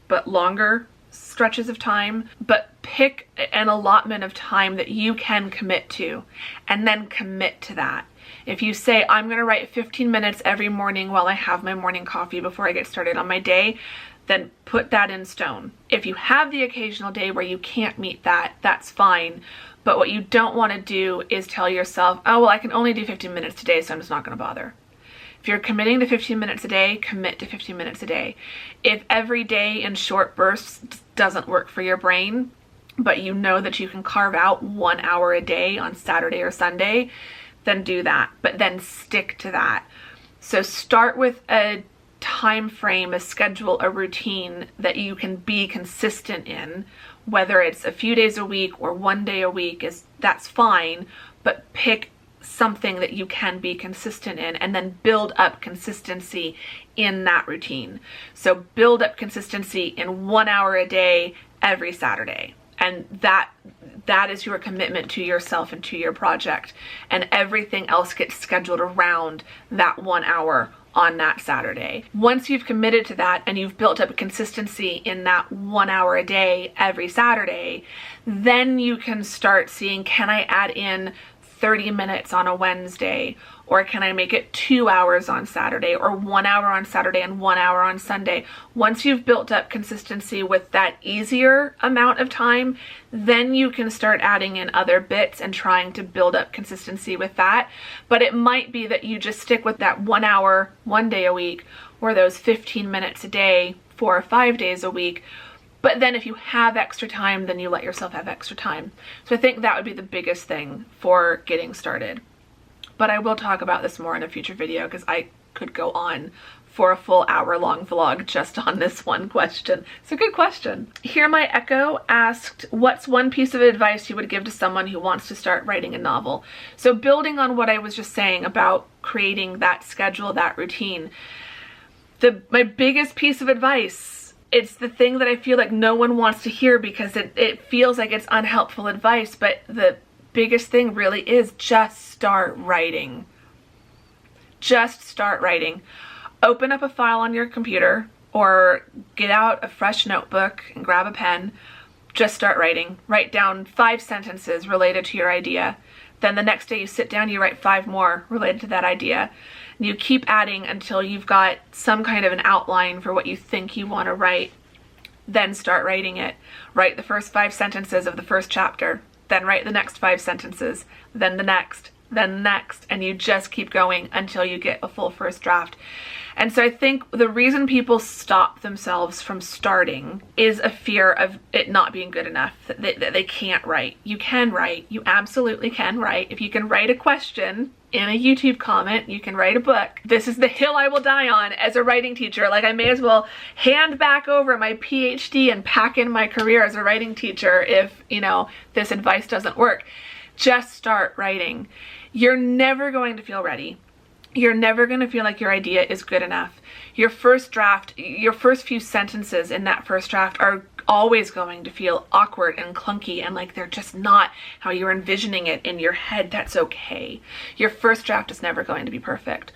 [SPEAKER 1] but longer stretches of time, but pick an allotment of time that you can commit to and then commit to that. If you say, I'm going to write 15 minutes every morning while I have my morning coffee before I get started on my day, then put that in stone. If you have the occasional day where you can't meet that, that's fine. But what you don't want to do is tell yourself, oh, well, I can only do 15 minutes today, so I'm just not going to bother. If you're committing to 15 minutes a day, commit to 15 minutes a day. If every day in short bursts doesn't work for your brain, but you know that you can carve out 1 hour a day on Saturday or Sunday, then do that, but then stick to that. So start with a time frame, a schedule, a routine that you can be consistent in, whether it's a few days a week or 1 day a week, that's fine, but pick something that you can be consistent in and then build up consistency in that routine. So build up consistency in 1 hour a day every Saturday. And that is your commitment to yourself and to your project. And everything else gets scheduled around that 1 hour on that Saturday. Once you've committed to that and you've built up consistency in that 1 hour a day every Saturday, then you can start seeing, can I add in 30 minutes on a Wednesday? Or can I make it 2 hours on Saturday, or 1 hour on Saturday and 1 hour on Sunday? Once you've built up consistency with that easier amount of time, then you can start adding in other bits and trying to build up consistency with that. But it might be that you just stick with that 1 hour, 1 day a week, or those 15 minutes a day, 4 or 5 days a week. But then if you have extra time, then you let yourself have extra time. So I think that would be the biggest thing for getting started. But I will talk about this more in a future video because I could go on for a full hour-long vlog just on this one question. It's a good question. Here My Echo asked, what's one piece of advice you would give to someone who wants to start writing a novel? So building on what I was just saying about creating that schedule, that routine, my biggest piece of advice, it's the thing that I feel like no one wants to hear because it feels like it's unhelpful advice, but the biggest thing really is just start writing. Just start writing. Open up a file on your computer or get out a fresh notebook and grab a pen. Just start writing. Write down 5 sentences related to your idea. Then the next day you sit down, you write 5 more related to that idea. And you keep adding until you've got some kind of an outline for what you think you want to write. Then start writing it. Write the first 5 sentences of the first chapter. Then write the next 5 sentences, then the next, and you just keep going until you get a full first draft. And so I think the reason people stop themselves from starting is a fear of it not being good enough, that they can't write. You can write, you absolutely can write. If you can write a question in a YouTube comment, you can write a book. This is the hill I will die on as a writing teacher. Like, I may as well hand back over my PhD and pack in my career as a writing teacher if, you know, this advice doesn't work. Just start writing. You're never going to feel ready. You're never going to feel like your idea is good enough. Your first draft, your first few sentences in that first draft are always going to feel awkward and clunky and like they're just not how you're envisioning it in your head. That's okay. Your first draft is never going to be perfect.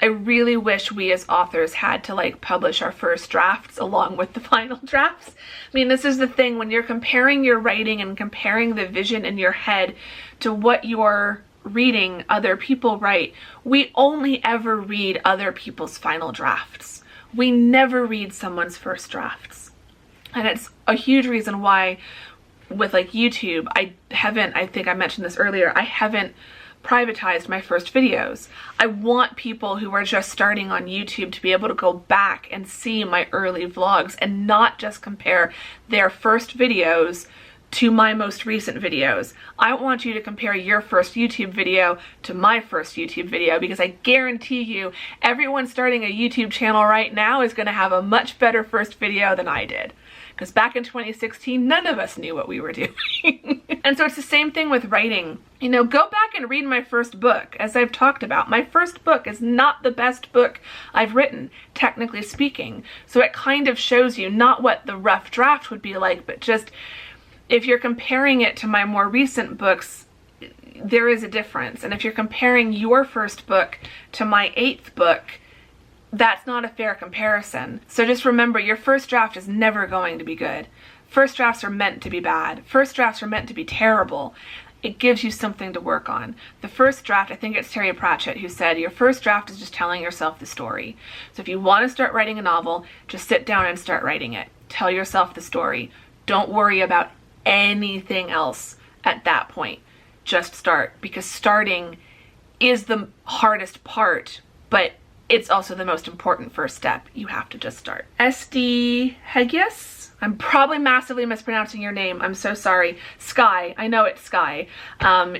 [SPEAKER 1] I really wish we as authors had to like publish our first drafts along with the final drafts. I mean, this is the thing, when you're comparing your writing and comparing the vision in your head to what you're reading other people write, we only ever read other people's final drafts. We never read someone's first drafts. And it's a huge reason why with like YouTube, I think I mentioned this earlier, I haven't privatized my first videos. I want people who are just starting on YouTube to be able to go back and see my early vlogs and not just compare their first videos to my most recent videos. I want you to compare your first YouTube video to my first YouTube video because I guarantee you everyone starting a YouTube channel right now is going to have a much better first video than I did. Because back in 2016, none of us knew what we were doing. And so it's the same thing with writing. You know, go back and read my first book. As I've talked about, my first book is not the best book I've written, technically speaking. So it kind of shows you not what the rough draft would be like, but just if you're comparing it to my more recent books, there is a difference. And if you're comparing your first book to my 8th book, that's not a fair comparison. So just remember, your first draft is never going to be good. First drafts are meant to be bad. First drafts are meant to be terrible. It gives you something to work on. The first draft, I think it's Terry Pratchett who said, your first draft is just telling yourself the story. So if you want to start writing a novel, just sit down and start writing it. Tell yourself the story. Don't worry about anything else at that point. Just start, because starting is the hardest part, but it's also the most important first step. You have to just start. SD Hegius? I'm probably massively mispronouncing your name. I'm so sorry. Sky, I know it's Sky,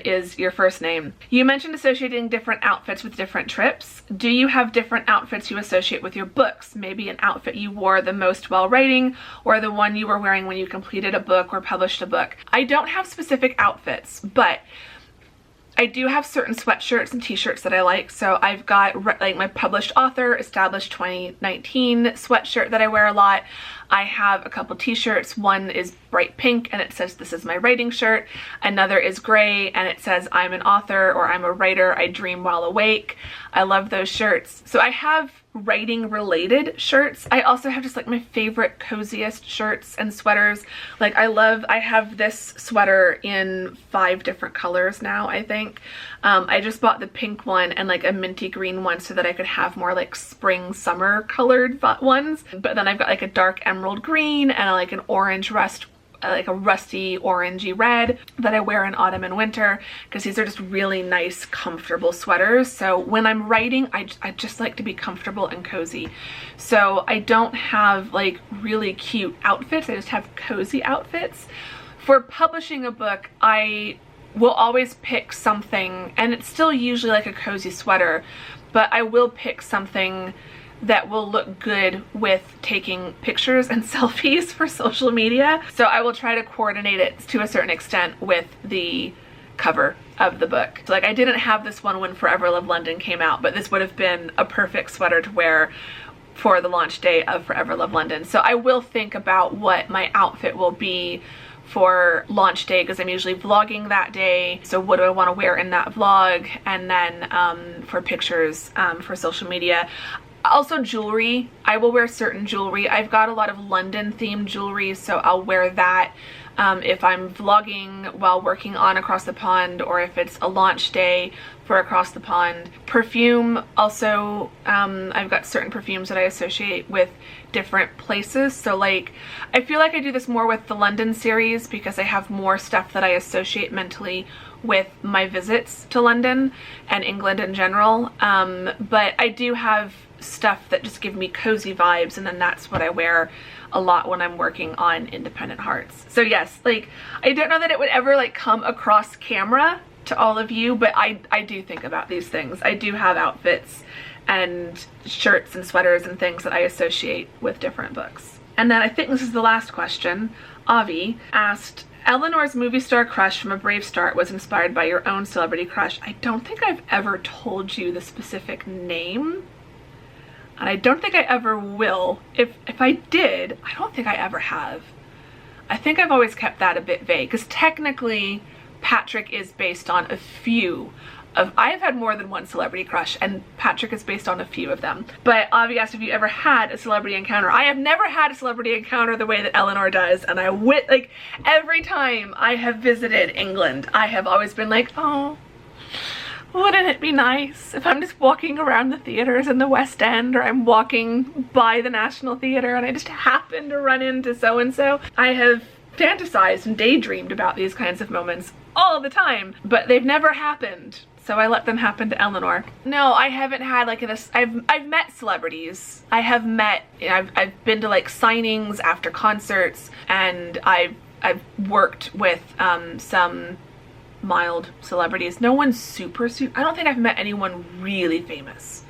[SPEAKER 1] is your first name. You mentioned associating different outfits with different trips. Do you have different outfits you associate with your books? Maybe an outfit you wore the most while writing, or the one you were wearing when you completed a book or published a book. I don't have specific outfits, but I do have certain sweatshirts and t-shirts that I like. So I've got like my published author, established 2019 sweatshirt that I wear a lot. I have a couple t-shirts. One is bright pink and it says this is my writing shirt. Another is gray and it says I'm an author or I'm a writer, I dream while awake. I love those shirts. So I have writing related shirts. I also have just like my favorite coziest shirts and sweaters. Like I have this sweater in 5 different colors now, I think. I just bought the pink one and like a minty green one so that I could have more like spring summer colored ones. But then I've got like a dark emerald green and like an orange like a rusty orangey red that I wear in autumn and winter, because these are just really nice comfortable sweaters. So when I'm writing, I just like to be comfortable and cozy. So I don't have like really cute outfits, I just have cozy outfits. For publishing a book, I will always pick something, and it's still usually like a cozy sweater, but I will pick something that will look good with taking pictures and selfies for social media. So I will try to coordinate it to a certain extent with the cover of the book. So like I didn't have this one when Forever Love London came out, but this would have been a perfect sweater to wear for the launch day of Forever Love London. So I will think about what my outfit will be for launch day, because I'm usually vlogging that day. So what do I want to wear in that vlog? And then for pictures for social media. Also jewelry, I will wear certain jewelry. I've got a lot of London themed jewelry, so I'll wear that if I'm vlogging while working on Across the Pond, or if it's a launch day for Across the Pond. Perfume also, I've got certain perfumes that I associate with different places. So like, I feel like I do this more with the London series because I have more stuff that I associate mentally with my visits to London and England in general. But I do have stuff that just give me cozy vibes, and then that's what I wear a lot when I'm working on Independent Hearts. So yes, like I don't know that it would ever like come across camera to all of you, but I do think about these things. I do have outfits and shirts and sweaters and things that I associate with different books. And then I think this is the last question. Avi asked, Eleanor's movie star crush from A Brave Start was inspired by your own celebrity crush. I don't think I've ever told you the specific name, and I don't think I ever will. If I did, I don't think I ever have. I think I've always kept that a bit vague, because technically Patrick is based on a few of, I've had more than one celebrity crush, and Patrick is based on a few of them. But Avi asked if you ever had a celebrity encounter. I have never had a celebrity encounter the way that Eleanor does, and like every time I have visited England, I have always been like, oh, wouldn't it be nice if I'm just walking around the theaters in the West End, or I'm walking by the National Theatre and I just happen to run into so-and-so. I have fantasized and daydreamed about these kinds of moments all the time, but they've never happened. So I let them happen to Eleanor. No, I haven't had like this. I've met celebrities. I have met, I've been to like signings after concerts, and I've worked with some mild celebrities. No one's super, I don't think I've met anyone really famous.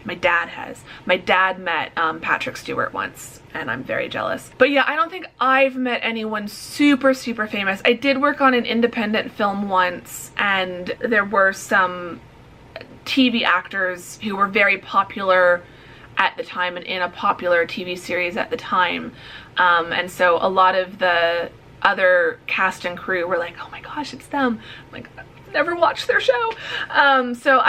[SPEAKER 1] My dad has. My dad met Patrick Stewart once, and I'm very jealous. But yeah, I don't think I've met anyone super famous. I did work on an independent film once, and there were some TV actors who were very popular at the time and in a popular TV series at the time. And so a lot of the other cast and crew were like, oh my gosh, it's them. I'm like, I've never watched their show. So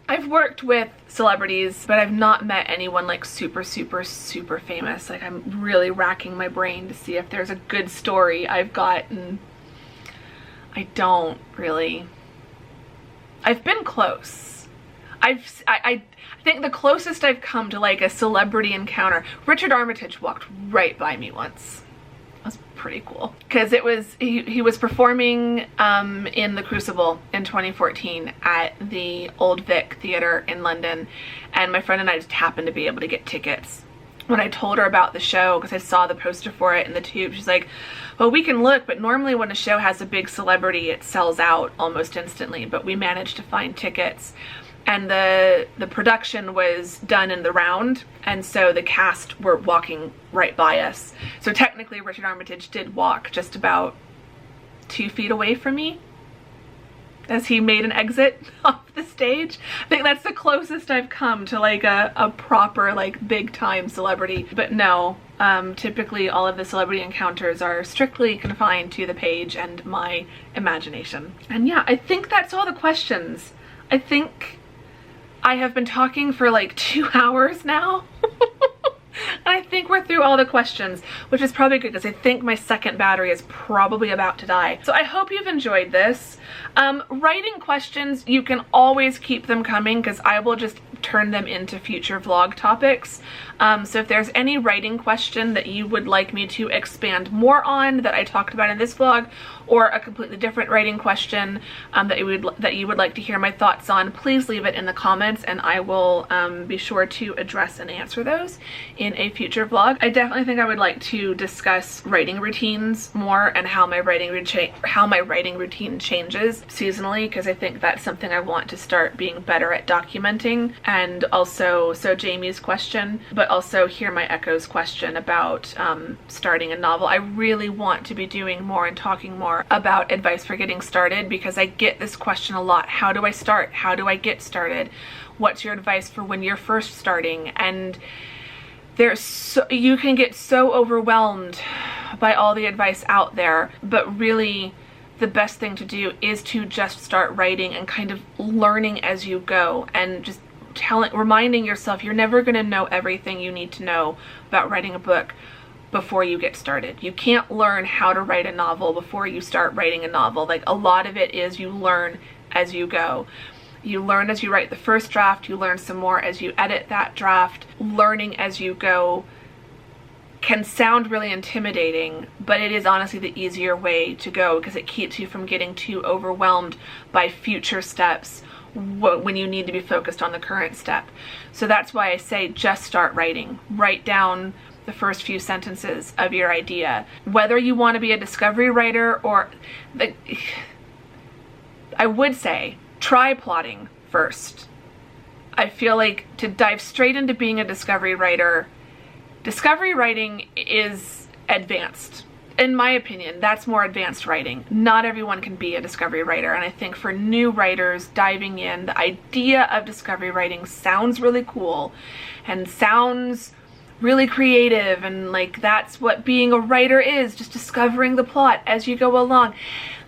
[SPEAKER 1] I've worked with celebrities, but I've not met anyone like super famous. Like, I'm really racking my brain to see if there's a good story I've got, and I don't really. I've been close. I think the closest I've come to like a celebrity encounter, Richard Armitage walked right by me once. That was pretty cool, because it was he was performing in the Crucible in 2014 at the Old Vic Theatre in London, and my friend and I just happened to be able to get tickets. When I told her about the show, because I saw the poster for it in the tube, she's like, well, we can look, but normally when a show has a big celebrity, it sells out almost instantly, but we managed to find tickets. And the production was done in the round, and so the cast were walking right by us. So technically Richard Armitage did walk just about 2 feet away from me. as he made an exit off the stage. I think that's the closest I've come to like a proper like big time celebrity. But no, typically all of the celebrity encounters are strictly confined to the page and my imagination. And yeah, I think that's all the questions. I think I have been talking for like 2 hours now. And I think we're through all the questions, which is probably good because I think my second battery is probably about to die. So I hope you've enjoyed this. Writing questions, you can always keep them coming because I will just turn them into future vlog topics. So if there's any writing question that you would like me to expand more on that I talked about in this vlog, or a completely different writing question that you would like to hear my thoughts on, please leave it in the comments and I will be sure to address and answer those in a future vlog. I definitely think I would like to discuss writing routines more and how my writing routine changes seasonally, because I think that's something I want to start being better at documenting. And also, so Jamie's question, but also hear my echoes question about starting a novel. I really want to be doing more and talking more about advice for getting started, because I get this question a lot. How do I start? How do I get started? What's your advice for when you're first starting? And you can get so overwhelmed by all the advice out there, but really the best thing to do is to just start writing and kind of learning as you go, and just reminding yourself you're never going to know everything you need to know about writing a book before you get started. You can't learn how to write a novel before you start writing a novel. Like, a lot of it is you learn as you go. You learn as you write the first draft, you learn some more as you edit that draft. Learning as you go can sound really intimidating, but it is honestly the easier way to go, because it keeps you from getting too overwhelmed by future steps when you need to be focused on the current step. So that's why I say just start writing. Write down the first few sentences of your idea. Whether you want to be a discovery writer or I would say try plotting first. I feel like to dive straight into being a discovery writing is advanced. In my opinion, that's more advanced writing. Not everyone can be a discovery writer, and I think for new writers diving in, the idea of discovery writing sounds really cool and sounds really creative, and like that's what being a writer is, just discovering the plot as you go along.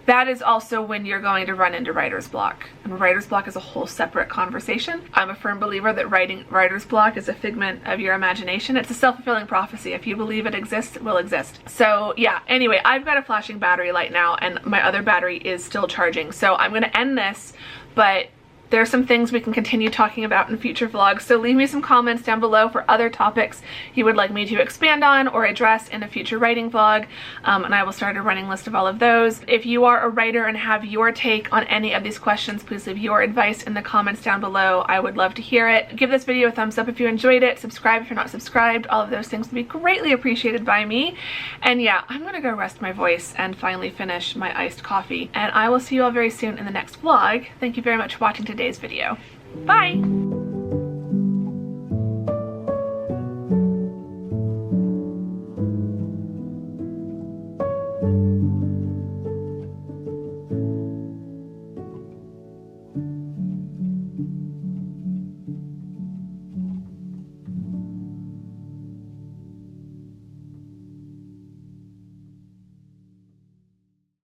[SPEAKER 1] That is also when you're going to run into writer's block. And writer's block is a whole separate conversation. I'm a firm believer that writer's block is a figment of your imagination. It's a self-fulfilling prophecy. If you believe it exists, it will exist. So yeah, anyway, I've got a flashing battery light now and my other battery is still charging. So I'm gonna end this, but there are some things we can continue talking about in future vlogs, so leave me some comments down below for other topics you would like me to expand on or address in a future writing vlog, and I will start a running list of all of those. If you are a writer and have your take on any of these questions, please leave your advice in the comments down below. I would love to hear it. Give this video a thumbs up if you enjoyed it, subscribe if you're not subscribed. All of those things would be greatly appreciated by me. And yeah, I'm gonna go rest my voice and finally finish my iced coffee, and I will see you all very soon in the next vlog. Thank you very much for watching today's video. Bye!